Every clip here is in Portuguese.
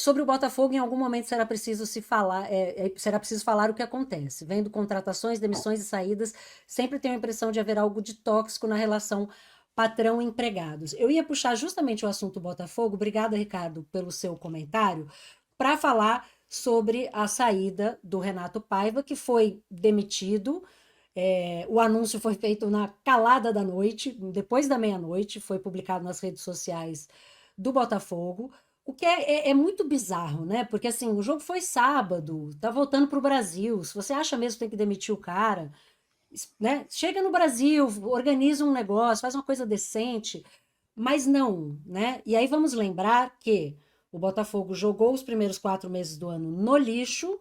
sobre o Botafogo, em algum momento será preciso se falar, será preciso falar o que acontece. Vendo contratações, demissões e saídas, sempre tenho a impressão de haver algo de tóxico na relação patrão-empregados. Eu ia puxar justamente o assunto Botafogo, obrigada, Ricardo, pelo seu comentário, para falar sobre a saída do Renato Paiva, que foi demitido. O anúncio foi feito na calada da noite, depois da meia-noite, foi publicado nas redes sociais do Botafogo. O que é muito bizarro, né? Porque assim, o jogo foi sábado, tá voltando para o Brasil. Se você acha mesmo que tem que demitir o cara, né? Chega no Brasil, organiza um negócio, faz uma coisa decente, mas não, né? E aí vamos lembrar que o Botafogo jogou os primeiros 4 meses do ano no lixo,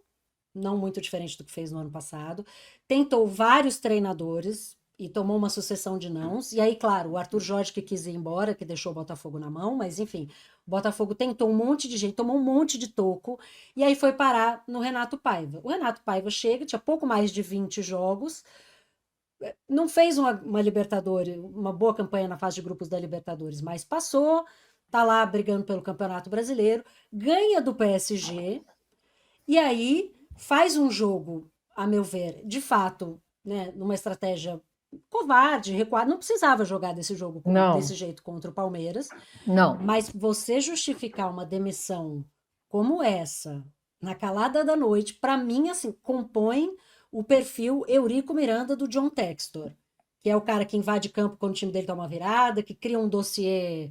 não muito diferente do que fez no ano passado. Tentou vários treinadores e tomou uma sucessão de nãos. E aí, claro, o Arthur Jorge que quis ir embora, que deixou o Botafogo na mão, mas enfim, o Botafogo tentou um monte de gente, tomou um monte de toco, e aí foi parar no Renato Paiva. O Renato Paiva chega, tinha pouco mais de 20 jogos, não fez uma Libertadores, uma boa campanha na fase de grupos da Libertadores, mas passou, tá lá brigando pelo Campeonato Brasileiro, ganha do PSG, e aí faz um jogo, a meu ver, de fato, né, numa estratégia covarde, recuada, não precisava jogar desse jogo desse Não, jeito contra o Palmeiras, não. mas você justificar uma demissão como essa, na calada da noite, para mim, assim, compõe o perfil Eurico Miranda do John Textor, que é o cara que invade campo quando o time dele toma uma virada, que cria um dossiê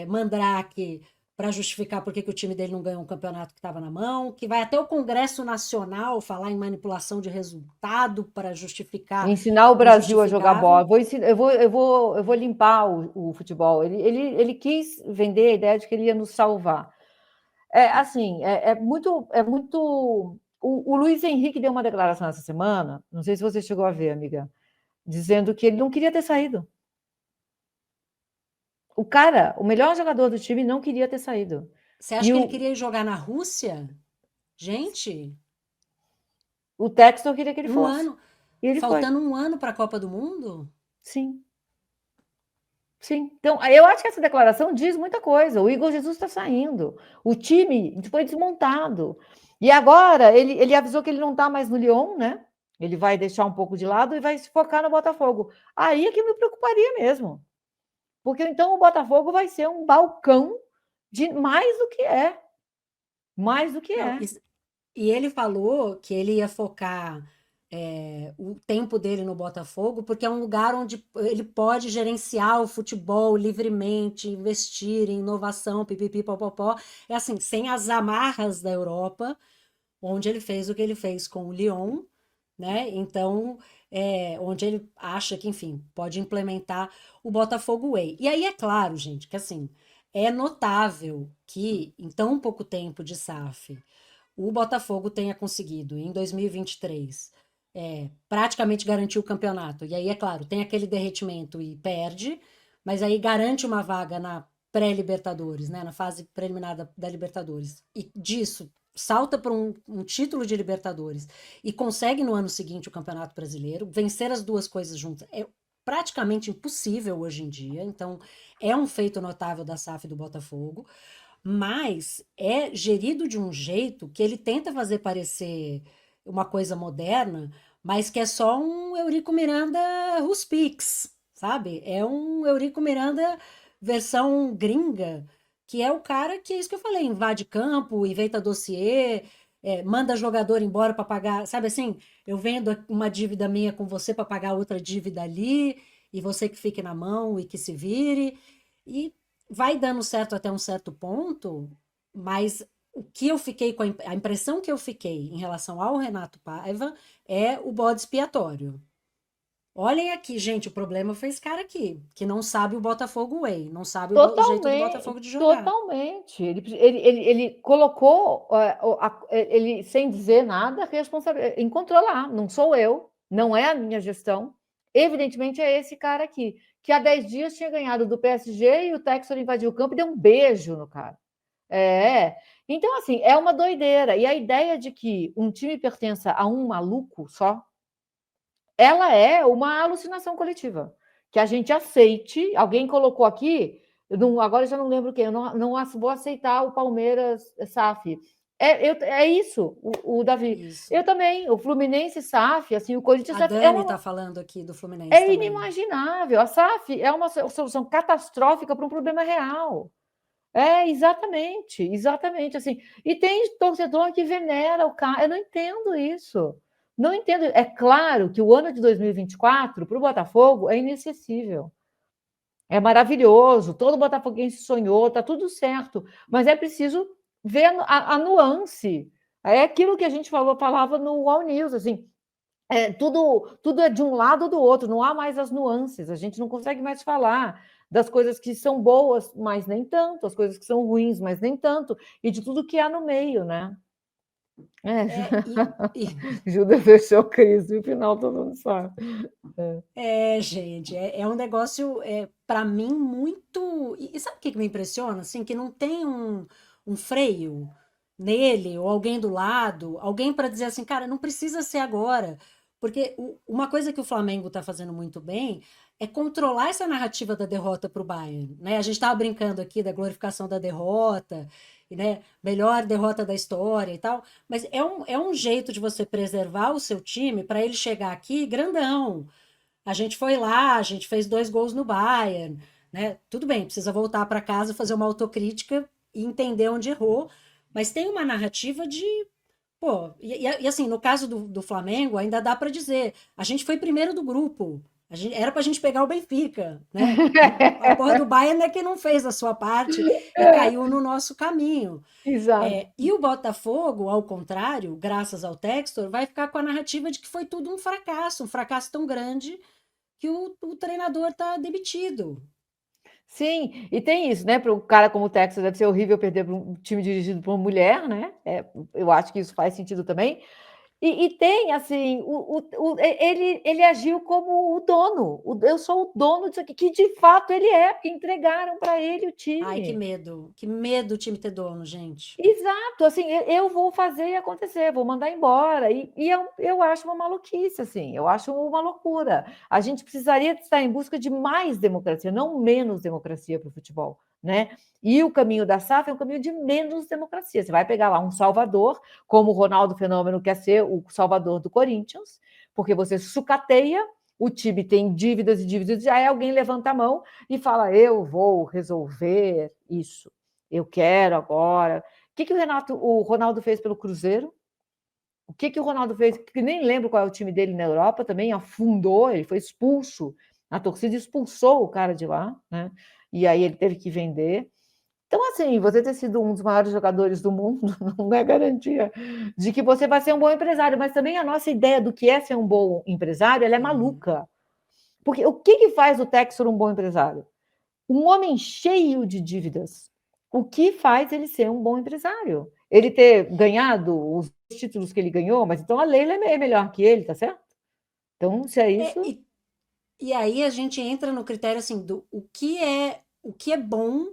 mandrake para justificar por que o time dele não ganhou um campeonato que estava na mão, que vai até o Congresso Nacional falar em manipulação de resultado para justificar Ensinar o o Brasil a jogar bola. injustificável. Eu vou limpar o futebol. Ele quis vender a ideia de que ele ia nos salvar. É assim, é muito. O Luiz Henrique deu uma declaração essa semana, não sei se você chegou a ver, amiga, dizendo que ele não queria ter saído. O cara, o melhor jogador do time, não queria ter saído. Você acha E que ele o, queria jogar na Rússia? Gente, o Textor queria que ele um fosse. ano, E ele foi. faltando um ano para a Copa do Mundo? Sim, sim. Então, eu acho que essa declaração diz muita coisa. O Igor Jesus está saindo. O time foi desmontado. E agora ele avisou que ele não está mais no Lyon, né? Ele vai deixar um pouco de lado e vai se focar no Botafogo. Aí é que me preocuparia mesmo. Porque então o Botafogo vai ser um balcão de mais do que é. Mais do que Não, é. e ele falou que ele ia focar o tempo dele no Botafogo, porque é um lugar onde ele pode gerenciar o futebol livremente, investir em inovação, pipipi, popopó. É assim, sem as amarras da Europa, onde ele fez o que ele fez com o Lyon, né? Então, onde ele acha que, enfim, pode implementar o Botafogo Way. E aí é claro, gente, que assim, é notável que em tão pouco tempo de SAF o Botafogo tenha conseguido, em 2023, praticamente garantir o campeonato. E aí, é claro, tem aquele derretimento e perde, mas aí garante uma vaga na pré-Libertadores, né, na fase preliminar da Libertadores. E disso salta para um título de Libertadores e consegue no ano seguinte o Campeonato Brasileiro, vencer as duas coisas juntas é praticamente impossível hoje em dia. Então, é um feito notável da SAF do Botafogo, mas é gerido de um jeito que ele tenta fazer parecer uma coisa moderna, mas que é só um Eurico Miranda Ruspix, sabe? É um Eurico Miranda versão gringa, que é o cara que é isso que eu falei, invade campo, inventa dossiê, manda jogador embora para pagar, sabe assim? Eu vendo uma dívida minha com você para pagar outra dívida ali, e você que fique na mão e que se vire. E vai dando certo até um certo ponto, mas o que eu fiquei com a impressão que eu fiquei em relação ao Renato Paiva é o bode expiatório. Olhem aqui, gente, o problema foi esse cara aqui, que não sabe o Botafogo Way, não sabe o jeito do Totalmente, Botafogo de jogar. totalmente. Ele colocou, ele, sem dizer nada, encontrou lá, não sou eu, não é a minha gestão. Evidentemente é esse cara aqui, que há 10 dias tinha ganhado do PSG e o Textor invadiu o campo e deu um beijo no cara. É. Então, assim, é uma doideira. E a ideia de que um time pertença a um maluco só, ela é uma alucinação coletiva. Que a gente aceite, alguém colocou aqui, Agora eu já não lembro quem, eu não vou aceitar o Palmeiras SAF. É isso, o Davi. Isso. Eu também, o Fluminense SAF, assim, o Corinthians A SAF Dani está falando aqui do Fluminense é também. inimaginável. A SAF é uma solução catastrófica para um problema real. Exatamente, exatamente assim. E tem torcedor que venera o cara. Eu não entendo isso. Não entendo. É claro que o ano de 2024 para o Botafogo é inacessível. É maravilhoso, todo botafoguense sonhou, está tudo certo, mas é preciso ver a nuance. É aquilo que a gente falava no All News, assim, tudo é de um lado ou do outro, não há mais as nuances, a gente não consegue mais falar das coisas que são boas, mas nem tanto, as coisas que são ruins, mas nem tanto, e de tudo que há no meio, né? É, Júlia fechou crise, no final todo mundo sabe. gente, é um negócio, para mim, muito. E sabe o que me impressiona? Assim, que não tem um freio nele, ou alguém do lado, alguém para dizer assim, cara, não precisa ser agora. Porque uma coisa que o Flamengo está fazendo muito bem é controlar essa narrativa da derrota para o Bayern, né? A gente estava brincando aqui da glorificação da derrota, e, né? Melhor derrota da história e tal, mas é um jeito de você preservar o seu time para ele chegar aqui grandão. A gente foi lá, a gente fez 2 gols no Bayern, né? Tudo bem, precisa voltar para casa, fazer uma autocrítica e entender onde errou, mas tem uma narrativa de, pô, e assim, no caso do Flamengo, ainda dá para dizer, a gente foi primeiro do grupo, era para a gente pegar o Benfica, né? A porra do Bayern é que não fez a sua parte e caiu no nosso caminho. Exato. E o Botafogo, ao contrário, graças ao Textor, vai ficar com a narrativa de que foi tudo um fracasso tão grande que o treinador está demitido. Sim, e tem isso, né? Para um cara como o Texas, deve ser horrível perder para um time dirigido por uma mulher, né? Eu acho que isso faz sentido também. E tem, assim, ele agiu como o dono. Eu sou o dono disso aqui, que de fato ele é, porque entregaram para ele o Ai, time. que medo o time ter dono, gente. Exato, assim, eu vou fazer acontecer, vou mandar embora. E eu acho uma maluquice, assim, eu acho uma loucura. A gente precisaria estar em busca de mais democracia, não menos democracia para o futebol, né? E o caminho da SAF é um caminho de menos democracia. Você vai pegar lá um salvador, como o Ronaldo Fenômeno quer ser o salvador do Corinthians, porque você sucateia, o time tem dívidas e dívidas, aí alguém levanta a mão e fala: eu vou resolver isso, eu quero agora. Que o Ronaldo fez pelo Cruzeiro? O que o Ronaldo fez? Que nem lembro qual é o time dele na Europa também, afundou, ele foi expulso. A torcida expulsou o cara de lá, né? E aí ele teve que vender. Então, assim, você ter sido um dos maiores jogadores do mundo não é garantia de que você vai ser um bom empresário, mas também a nossa ideia do que é ser um bom empresário, ela é maluca. Porque o que faz o Textor um bom empresário? Um homem cheio de dívidas. O que faz ele ser um bom empresário? Ele ter ganhado os títulos que ele ganhou, mas então a Leila é melhor que ele, tá certo? Então, se é É, isso. e aí a gente entra no critério assim do o que é bom,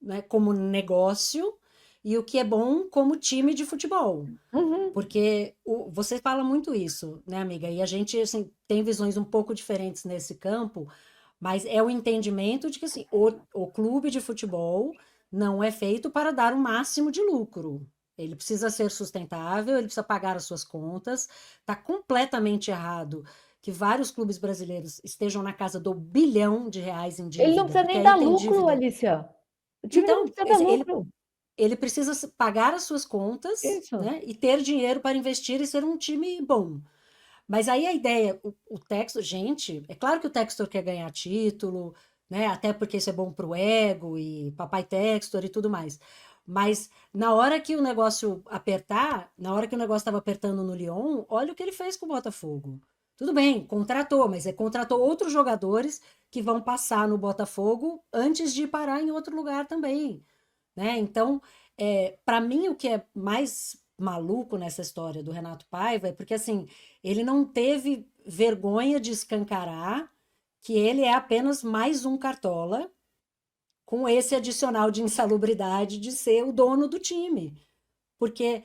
né, como negócio e o que é bom como time de futebol. Uhum. Porque você fala muito isso, né, amiga? E a gente assim, tem visões um pouco diferentes nesse campo, mas é o entendimento de que assim, o clube de futebol não é feito para dar o máximo de lucro. Ele precisa ser sustentável, ele precisa pagar as suas contas. Está completamente errado que vários clubes brasileiros estejam na casa do bilhão de reais em Ele não dívida, precisa porque nem aí dar tem lucro, dívida. Alicia. O time não Então, precisa dar lucro. ele precisa pagar as suas contas, Isso. né, e ter dinheiro para investir e ser um time bom. Mas aí a ideia, o Textor, gente, é claro que o Textor quer ganhar título, né? Até porque isso é bom pro ego e papai Textor e tudo mais. Mas na hora que o negócio apertar, na hora que o negócio estava apertando no Lyon, olha o que ele fez com o Botafogo. Tudo bem, contratou, mas contratou outros jogadores que vão passar no Botafogo antes de parar em outro lugar também, né? Então, para mim, o que é mais maluco nessa história do Renato Paiva é porque, assim, ele não teve vergonha de escancarar que ele é apenas mais um cartola com esse adicional de insalubridade de ser o dono do time. Porque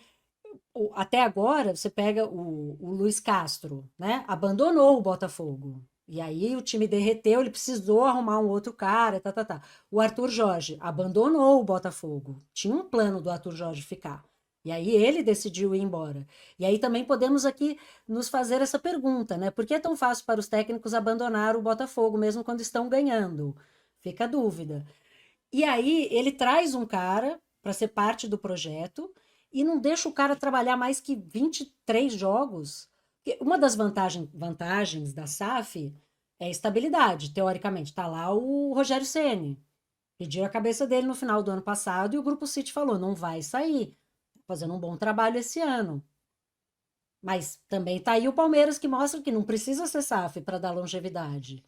até agora, você pega o Luiz Castro, né? Abandonou o Botafogo. E aí o time derreteu, ele precisou arrumar um outro cara, tá, tá, tá. O Arthur Jorge abandonou o Botafogo. Tinha um plano do Arthur Jorge ficar. E aí ele decidiu ir embora. E aí também podemos aqui nos fazer essa pergunta, né? Por que é tão fácil para os técnicos abandonar o Botafogo, mesmo quando estão ganhando? Fica a dúvida. E aí ele traz um cara para ser parte do projeto e não deixa o cara trabalhar mais que 23 jogos. Uma das vantagens da SAF é a estabilidade, teoricamente. Está lá o Rogério Ceni. Pediu a cabeça dele no final do ano passado e o Grupo City falou: não vai sair. Tá fazendo um bom trabalho esse ano. Mas também está aí o Palmeiras que mostra que não precisa ser SAF para dar longevidade.